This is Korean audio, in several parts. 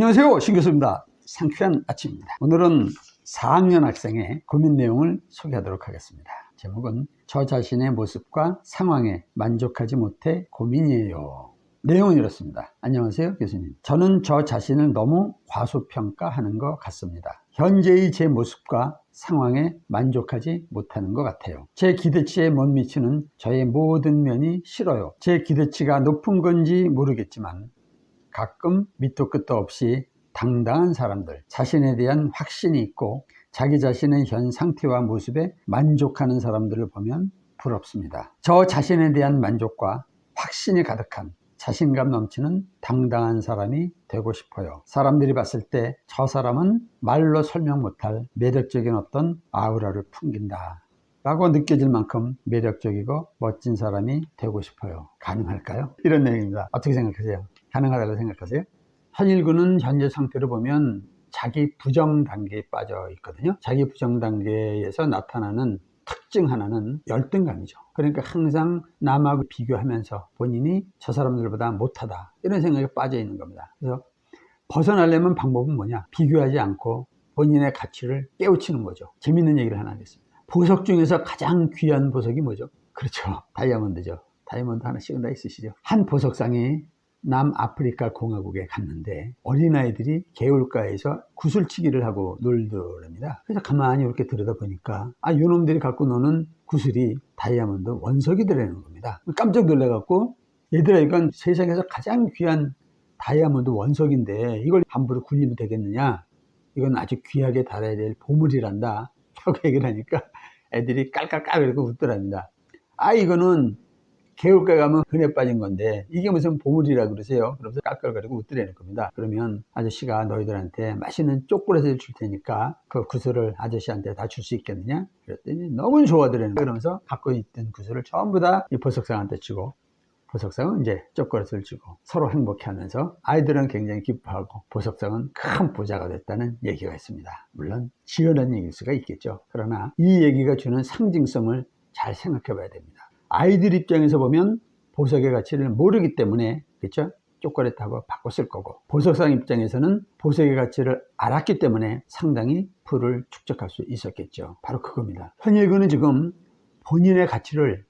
안녕하세요, 신 교수입니다. 상쾌한 아침입니다. 오늘은 4학년 학생의 고민 내용을 소개하도록 하겠습니다. 제목은 저 자신의 모습과 상황에 만족하지 못해 고민이에요. 내용은 이렇습니다. 안녕하세요, 교수님. 저는 저 자신을 너무 과소평가하는 것 같습니다. 현재의 제 모습과 상황에 만족하지 못하는 것 같아요. 제 기대치에 못 미치는 저의 모든 면이 싫어요. 제 기대치가 높은 건지 모르겠지만 가끔 밑도 끝도 없이 당당한 사람들, 자신에 대한 확신이 있고 자기 자신의 현 상태와 모습에 만족하는 사람들을 보면 부럽습니다. 저 자신에 대한 만족과 확신이 가득한 자신감 넘치는 당당한 사람이 되고 싶어요. 사람들이 봤을 때 저 사람은 말로 설명 못할 매력적인 어떤 아우라를 풍긴다 라고 느껴질 만큼 매력적이고 멋진 사람이 되고 싶어요. 가능할까요? 이런 내용입니다. 어떻게 생각하세요? 가능하다고 생각하세요? 현일군은 현재 상태를 보면 자기 부정 단계에 빠져 있거든요. 자기 부정 단계에서 나타나는 특징 하나는 열등감이죠. 그러니까 항상 남하고 비교하면서 본인이 저 사람들보다 못하다 이런 생각에 빠져 있는 겁니다. 그래서 벗어나려면 방법은 뭐냐? 비교하지 않고 본인의 가치를 깨우치는 거죠. 재밌는 얘기를 하나 하겠습니다. 보석 중에서 가장 귀한 보석이 뭐죠? 그렇죠, 다이아몬드죠. 다이아몬드 하나씩은 다 있으시죠. 한 보석상이 남아프리카 공화국에 갔는데 어린아이들이 개울가에서 구슬치기를 하고 놀더랍니다. 그래서 가만히 이렇게 들여다보니까 요놈들이 갖고 노는 구슬이 다이아몬드 원석이더라는 겁니다. 깜짝 놀라갖고 얘들아, 이건 세상에서 가장 귀한 다이아몬드 원석인데 이걸 함부로 굴리면 되겠느냐, 이건 아주 귀하게 달아야 될 보물이란다 라고 얘기를 하니까 애들이 깔깔깔 이렇게 웃더랍니다. 이거는 개울가에 가면 흔해 빠진 건데 이게 무슨 보물이라 그러세요? 그러면서 깔깔거리고 웃더라는 겁니다. 그러면 아저씨가 너희들한테 맛있는 초콜릿을 줄 테니까 그 구슬을 아저씨한테 다 줄 수 있겠느냐? 그랬더니 너무 좋아하더라는 거예요. 그러면서 갖고 있던 구슬을 전부 다 이 보석상한테 주고, 보석상은 이제 초콜릿을 주고 서로 행복해하면서 아이들은 굉장히 기뻐하고 보석상은 큰 부자가 됐다는 얘기가 있습니다. 물론 지어낸 얘기일 수가 있겠죠. 그러나 이 얘기가 주는 상징성을 잘 생각해 봐야 됩니다. 아이들 입장에서 보면 보석의 가치를 모르기 때문에, 그렇죠? 초콜릿하고 바꿨을 거고, 보석상 입장에서는 보석의 가치를 알았기 때문에 상당히 부를 축적할 수 있었겠죠. 바로 그겁니다. 현일군은 지금 본인의 가치를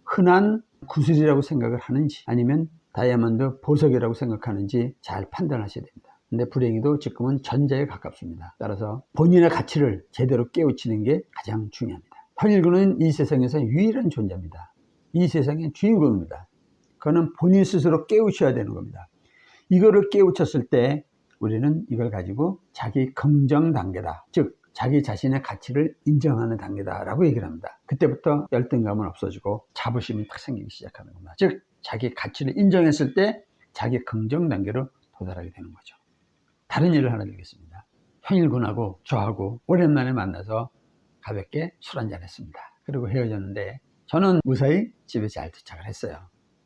흔한 구슬이라고 생각을 하는지 아니면 다이아몬드 보석이라고 생각하는지 잘 판단하셔야 됩니다. 근데 불행히도 지금은 전자에 가깝습니다. 따라서 본인의 가치를 제대로 깨우치는 게 가장 중요합니다. 현일군은 이 세상에서 유일한 존재입니다. 이 세상의 주인공입니다. 그거는 본인 스스로 깨우쳐야 되는 겁니다. 이거를 깨우쳤을 때 우리는 이걸 가지고 자기 긍정 단계다, 즉 자기 자신의 가치를 인정하는 단계다 라고 얘기를 합니다. 그때부터 열등감은 없어지고 자부심이 딱 생기기 시작하는 겁니다. 즉 자기 가치를 인정했을 때 자기 긍정 단계로 도달하게 되는 거죠. 다른 예를 하나 드리겠습니다. 현일군하고 저하고 오랜만에 만나서 가볍게 술 한잔 했습니다. 그리고 헤어졌는데 저는 무사히 집에 잘 도착을 했어요.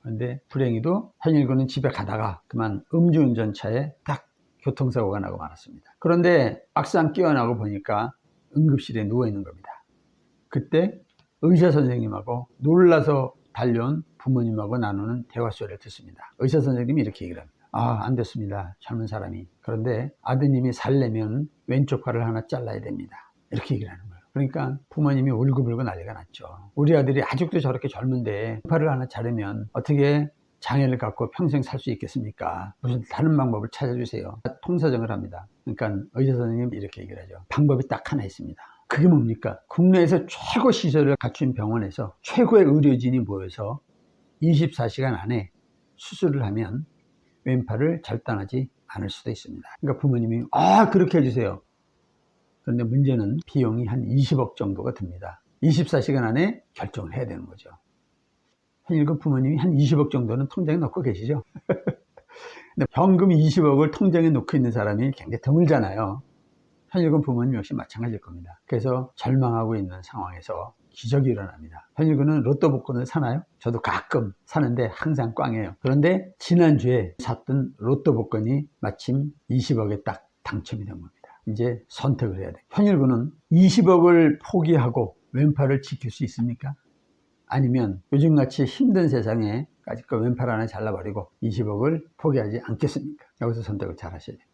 그런데 불행히도 현일군은 집에 가다가 그만 음주운전차에 딱 교통사고가 나고 말았습니다. 그런데 막상 깨어나고 보니까 응급실에 누워있는 겁니다. 그때 의사 선생님하고 놀라서 달려온 부모님하고 나누는 대화 소리를 듣습니다. 의사 선생님이 이렇게 얘기를 합니다. 안 됐습니다, 젊은 사람이. 그런데 아드님이 살려면 왼쪽 팔을 하나 잘라야 됩니다. 이렇게 얘기를 하는 거예요. 그러니까 부모님이 울고불고 난리가 났죠. 우리 아들이 아직도 저렇게 젊은데 팔을 하나 자르면 어떻게 장애를 갖고 평생 살 수 있겠습니까? 무슨 다른 방법을 찾아주세요. 통사정을 합니다. 그러니까 의사 선생님이 이렇게 얘기를 하죠. 방법이 딱 하나 있습니다. 그게 뭡니까? 국내에서 최고 시설을 갖춘 병원에서 최고의 의료진이 모여서 24시간 안에 수술을 하면 왼팔을 절단하지 않을 수도 있습니다. 그러니까 부모님이 그렇게 해주세요. 그런데 문제는 비용이 한 20억 정도가 듭니다. 24시간 안에 결정을 해야 되는 거죠. 현일군 부모님이 한 20억 정도는 통장에 넣고 계시죠. 근데 현금 20억을 통장에 넣고 있는 사람이 굉장히 드물잖아요. 현일군 부모님 역시 마찬가지일 겁니다. 그래서 절망하고 있는 상황에서 기적이 일어납니다. 현일군은 로또 복권을 사나요? 저도 가끔 사는데 항상 꽝이에요. 그런데 지난주에 샀던 로또 복권이 마침 20억에 딱 당첨이 된 겁니다. 이제 선택을 해야 돼요. 현일군은 20억을 포기하고 왼팔을 지킬 수 있습니까? 아니면 요즘같이 힘든 세상에 까짓 거 왼팔 하나 잘라버리고 20억을 포기하지 않겠습니까? 여기서 선택을 잘 하셔야 됩니다.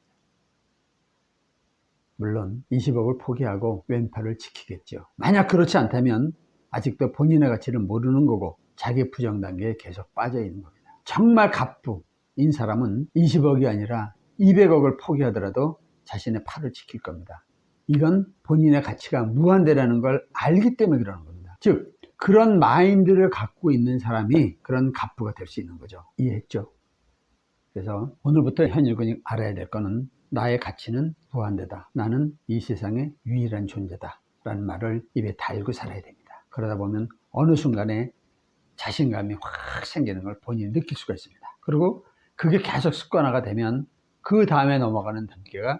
물론 20억을 포기하고 왼팔을 지키겠죠. 만약 그렇지 않다면 아직도 본인의 가치를 모르는 거고 자기 부정 단계에 계속 빠져 있는 겁니다. 정말 갑부인 사람은 20억이 아니라 200억을 포기하더라도 자신의 팔을 지킬 겁니다. 이건 본인의 가치가 무한대라는 걸 알기 때문에 그러는 겁니다. 즉 그런 마인드를 갖고 있는 사람이 그런 갑부가 될 수 있는 거죠. 이해했죠? 그래서 오늘부터 현일군이 알아야 될 거는 나의 가치는 무한대다. 나는 이 세상의 유일한 존재다. 라는 말을 입에 달고 살아야 됩니다. 그러다 보면 어느 순간에 자신감이 확 생기는 걸 본인이 느낄 수가 있습니다. 그리고 그게 계속 습관화가 되면 그 다음에 넘어가는 단계가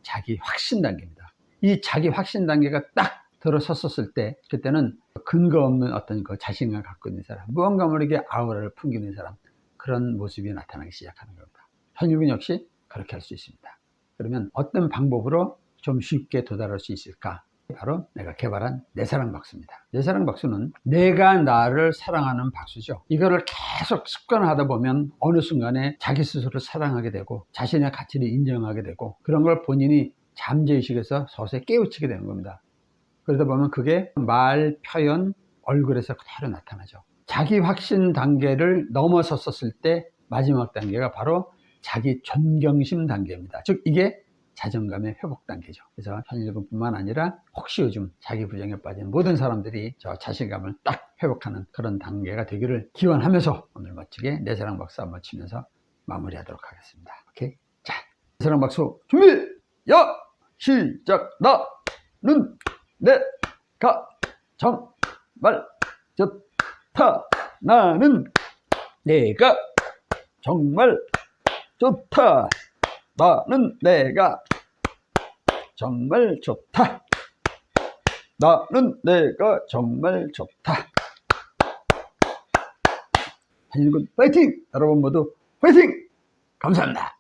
자기 확신 단계입니다. 이 자기 확신 단계가 딱 들어섰을 때 그때는 근거 없는 어떤 그 자신감 갖고 있는 사람, 무언가 모르게 아우라를 풍기는 사람, 그런 모습이 나타나기 시작하는 겁니다. 현일군 역시 그렇게 할 수 있습니다. 그러면 어떤 방법으로 좀 쉽게 도달할 수 있을까? 바로 내가 개발한 내 사랑 박수입니다. 내 사랑 박수는 내가 나를 사랑하는 박수죠. 이거를 계속 습관화하다 보면 어느 순간에 자기 스스로를 사랑하게 되고 자신의 가치를 인정하게 되고 그런 걸 본인이 잠재의식에서 서서히 깨우치게 되는 겁니다. 그러다 보면 그게 말, 표현, 얼굴에서 그대로 나타나죠. 자기 확신 단계를 넘어섰을 때 마지막 단계가 바로 자기 존경심 단계입니다. 즉 이게 자존감의 회복 단계죠. 그래서 현일군뿐만 아니라 혹시 요즘 자기 부정에 빠진 모든 사람들이 저 자신감을 딱 회복하는 그런 단계가 되기를 기원하면서 오늘 멋지게 내 사랑 박수 한번 치면서 마무리하도록 하겠습니다. 오케이? 자, 내 사랑 박수 준비! 야! 시작! 나는 내가 정말 좋다. 나는 내가 정말 좋다. 나는 내가 정말 좋다. 나는 내가 정말 좋다. 현일군 파이팅! 여러분 모두 파이팅! 감사합니다.